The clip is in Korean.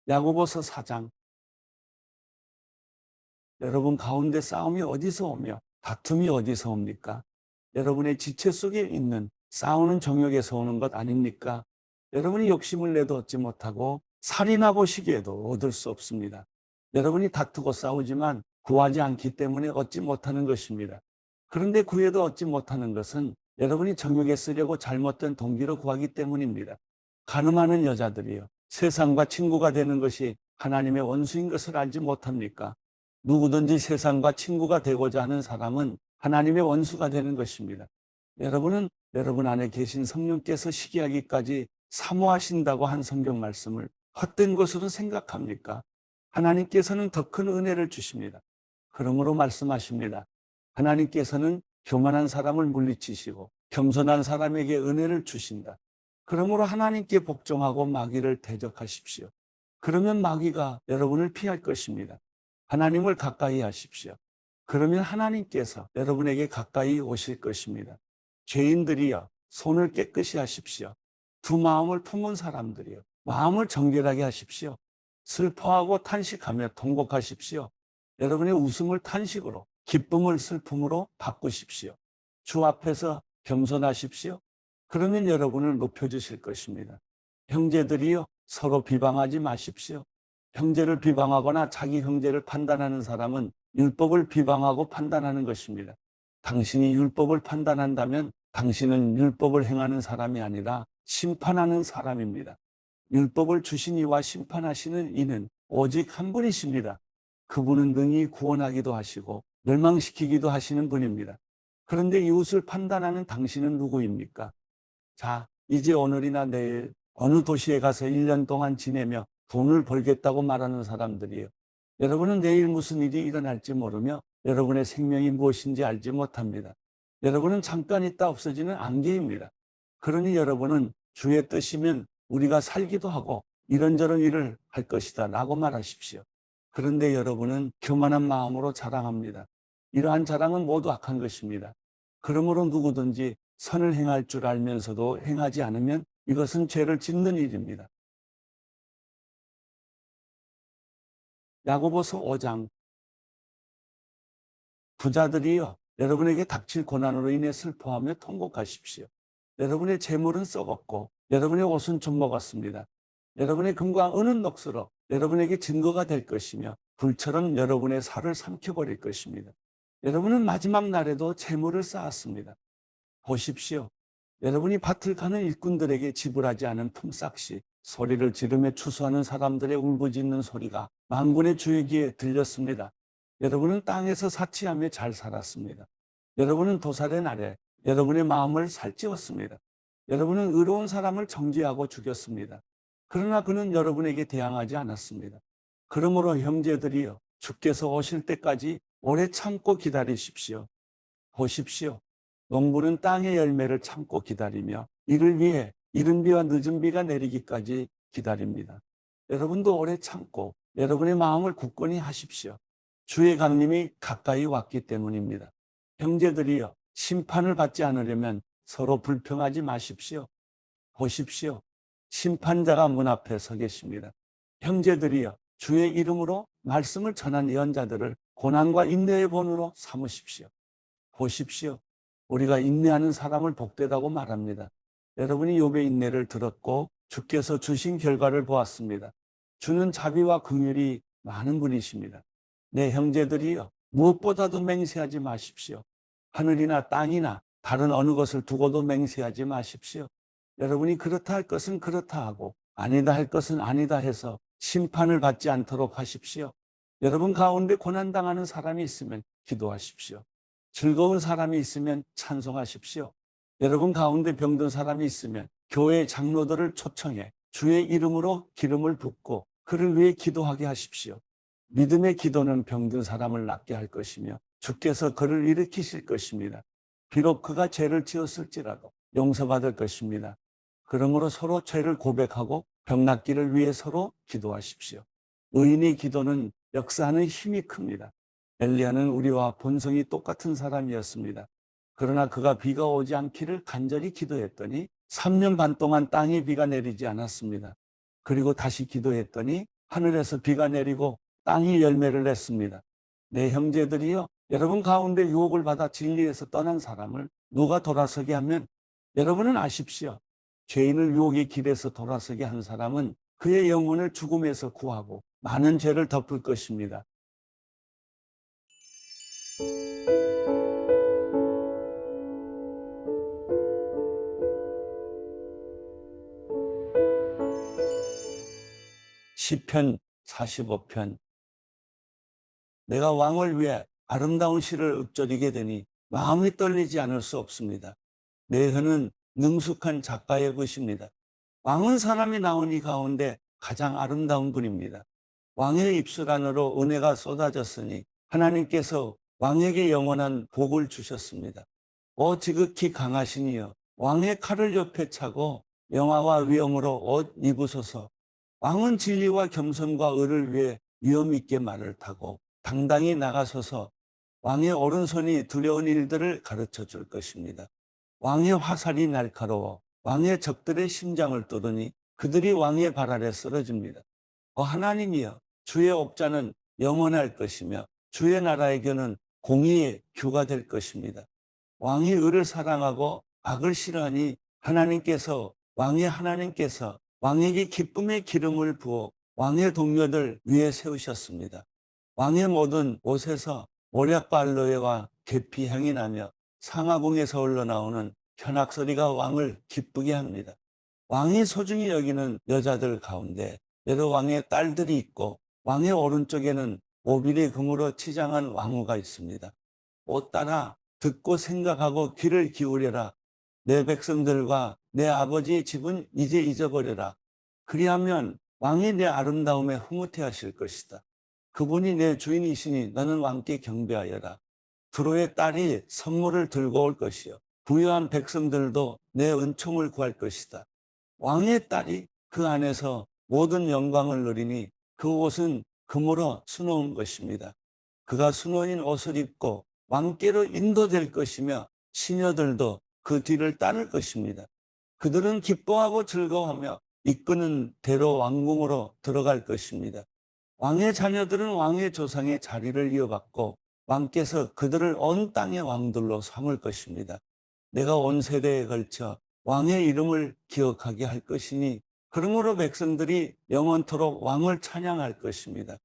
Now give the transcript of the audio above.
야고보서 4장. 여러분 가운데 싸움이 어디서 오며 다툼이 어디서 옵니까? 여러분의 지체 속에 있는 싸우는 정욕에서 오는 것 아닙니까? 여러분이 욕심을 내도 얻지 못하고 살인하고 시기에도 얻을 수 없습니다. 여러분이 다투고 싸우지만 구하지 않기 때문에 얻지 못하는 것입니다. 그런데 구해도 얻지 못하는 것은 여러분이 정욕에 쓰려고 잘못된 동기로 구하기 때문입니다. 가늠하는 여자들이요, 세상과 친구가 되는 것이 하나님의 원수인 것을 알지 못합니까? 누구든지 세상과 친구가 되고자 하는 사람은 하나님의 원수가 되는 것입니다. 여러분은 여러분 안에 계신 성령께서 시기하기까지 사모하신다고 한 성경 말씀을 헛된 것으로 생각합니까? 하나님께서는 더 큰 은혜를 주십니다. 그러므로 말씀하십니다. 하나님께서는 교만한 사람을 물리치시고 겸손한 사람에게 은혜를 주신다. 그러므로 하나님께 복종하고 마귀를 대적하십시오. 그러면 마귀가 여러분을 피할 것입니다. 하나님을 가까이 하십시오. 그러면 하나님께서 여러분에게 가까이 오실 것입니다. 죄인들이여, 손을 깨끗이 하십시오. 두 마음을 품은 사람들이여, 마음을 정결하게 하십시오. 슬퍼하고 탄식하며 통곡하십시오. 여러분의 웃음을 탄식으로, 기쁨을 슬픔으로 바꾸십시오. 주 앞에서 겸손하십시오. 그러면 여러분을 높여주실 것입니다. 형제들이여, 서로 비방하지 마십시오. 형제를 비방하거나 자기 형제를 판단하는 사람은 율법을 비방하고 판단하는 것입니다. 당신이 율법을 판단한다면 당신은 율법을 행하는 사람이 아니라 심판하는 사람입니다. 율법을 주신 이와 심판하시는 이는 오직 한 분이십니다. 그분은 능히 구원하기도 하시고 멸망시키기도 하시는 분입니다. 그런데 이웃을 판단하는 당신은 누구입니까? 자, 이제 오늘이나 내일 어느 도시에 가서 1년 동안 지내며 돈을 벌겠다고 말하는 사람들이에요. 여러분은 내일 무슨 일이 일어날지 모르며 여러분의 생명이 무엇인지 알지 못합니다. 여러분은 잠깐 있다 없어지는 안개입니다. 그러니 여러분은 주의 뜻이면 우리가 살기도 하고 이런저런 일을 할 것이다 라고 말하십시오. 그런데 여러분은 교만한 마음으로 자랑합니다. 이러한 자랑은 모두 악한 것입니다. 그러므로 누구든지 선을 행할 줄 알면서도 행하지 않으면 이것은 죄를 짓는 일입니다. 야고보서 5장. 부자들이여, 여러분에게 닥칠 고난으로 인해 슬퍼하며 통곡하십시오. 여러분의 재물은 썩었고 여러분의 옷은 좀 먹었습니다. 여러분의 금과 은은 녹슬어 여러분에게 증거가 될 것이며 불처럼 여러분의 살을 삼켜버릴 것입니다. 여러분은 마지막 날에도 재물을 쌓았습니다. 보십시오. 여러분이 밭을 가는 일꾼들에게 지불하지 않은 품삯이 소리를 지르며 추수하는 사람들의 울부짖는 소리가 만군의 주의 귀에 들렸습니다. 여러분은 땅에서 사치하며 잘 살았습니다. 여러분은 도살의 날에 여러분의 마음을 살찌웠습니다. 여러분은 의로운 사람을 정죄하고 죽였습니다. 그러나 그는 여러분에게 대항하지 않았습니다. 그러므로 형제들이여, 주께서 오실 때까지 오래 참고 기다리십시오. 보십시오. 농부는 땅의 열매를 참고 기다리며 이를 위해 이른 비와 늦은 비가 내리기까지 기다립니다. 여러분도 오래 참고 여러분의 마음을 굳건히 하십시오. 주의 강림이 가까이 왔기 때문입니다. 형제들이여, 심판을 받지 않으려면 서로 불평하지 마십시오. 보십시오. 심판자가 문 앞에 서 계십니다. 형제들이여, 주의 이름으로 말씀을 전한 예언자들을 고난과 인내의 본으로 삼으십시오. 보십시오. 우리가 인내하는 사람을 복되다고 말합니다. 여러분이 욥의 인내를 들었고 주께서 주신 결과를 보았습니다. 주는 자비와 긍휼이 많은 분이십니다. 내 형제들이여, 무엇보다도 맹세하지 마십시오. 하늘이나 땅이나 다른 어느 것을 두고도 맹세하지 마십시오. 여러분이 그렇다 할 것은 그렇다 하고 아니다 할 것은 아니다 해서 심판을 받지 않도록 하십시오. 여러분 가운데 고난당하는 사람이 있으면 기도하십시오. 즐거운 사람이 있으면 찬송하십시오. 여러분 가운데 병든 사람이 있으면 교회 장로들을 초청해 주의 이름으로 기름을 붓고 그를 위해 기도하게 하십시오. 믿음의 기도는 병든 사람을 낫게 할 것이며 주께서 그를 일으키실 것입니다. 비록 그가 죄를 지었을지라도 용서받을 것입니다. 그러므로 서로 죄를 고백하고 병 낫기를 위해 서로 기도하십시오. 의인의 기도는 역사하는 힘이 큽니다. 엘리야는 우리와 본성이 똑같은 사람이었습니다. 그러나 그가 비가 오지 않기를 간절히 기도했더니 3년 반 동안 땅에 비가 내리지 않았습니다. 그리고 다시 기도했더니 하늘에서 비가 내리고 땅이 열매를 냈습니다. 내 형제들이여, 여러분 가운데 유혹을 받아 진리에서 떠난 사람을 누가 돌아서게 하면 여러분은 아십시오. 죄인을 유혹의 길에서 돌아서게 한 사람은 그의 영혼을 죽음에서 구하고 많은 죄를 덮을 것입니다. 시편 45편. 내가 왕을 위해 아름다운 시를 읊조리게 되니 마음이 떨리지 않을 수 없습니다. 내 혀는 능숙한 작가의 것입니다. 왕은 사람이 나온 이 가운데 가장 아름다운 분입니다. 왕의 입술 안으로 은혜가 쏟아졌으니 하나님께서 왕에게 영원한 복을 주셨습니다. 오 지극히 강하시니여, 왕의 칼을 옆에 차고 영화와 위엄으로 옷 입으소서. 왕은 진리와 겸손과 의를 위해 위엄 있게 말을 타고 당당히 나가서서 왕의 오른손이 두려운 일들을 가르쳐 줄 것입니다. 왕의 화살이 날카로워 왕의 적들의 심장을 뚫으니 그들이 왕의 발 아래 쓰러집니다. 하나님이여, 주의 옥자는 영원할 것이며 주의 나라에게는 공의의 규가 될 것입니다. 왕이 의를 사랑하고 악을 싫어하니 하나님께서 왕에게 기쁨의 기름을 부어 왕의 동료들 위에 세우셨습니다. 왕의 모든 옷에서 모략과 알로에와 계피 향이 나며 상아봉에서 흘러나오는 현악소리가 왕을 기쁘게 합니다. 왕이 소중히 여기는 여자들 가운데 여러 왕의 딸들이 있고 왕의 오른쪽에는 오빌의 금으로 치장한 왕후가 있습니다. 오 딸아, 듣고 생각하고 귀를 기울여라. 내 백성들과 내 아버지의 집은 이제 잊어버려라. 그리하면 왕이 내 아름다움에 흐뭇해하실 것이다. 그분이 내 주인이시니 너는 왕께 경배하여라. 두로의 딸이 선물을 들고 올 것이요, 부유한 백성들도 내 은총을 구할 것이다. 왕의 딸이 그 안에서 모든 영광을 누리니 그 옷은 금으로 수놓은 것입니다. 그가 수놓인 옷을 입고 왕께로 인도될 것이며 시녀들도 그 뒤를 따를 것입니다. 그들은 기뻐하고 즐거워하며 이끄는 대로 왕궁으로 들어갈 것입니다. 왕의 자녀들은 왕의 조상의 자리를 이어받고 왕께서 그들을 온 땅의 왕들로 삼을 것입니다. 내가 온 세대에 걸쳐 왕의 이름을 기억하게 할 것이니 그러므로 백성들이 영원토록 왕을 찬양할 것입니다.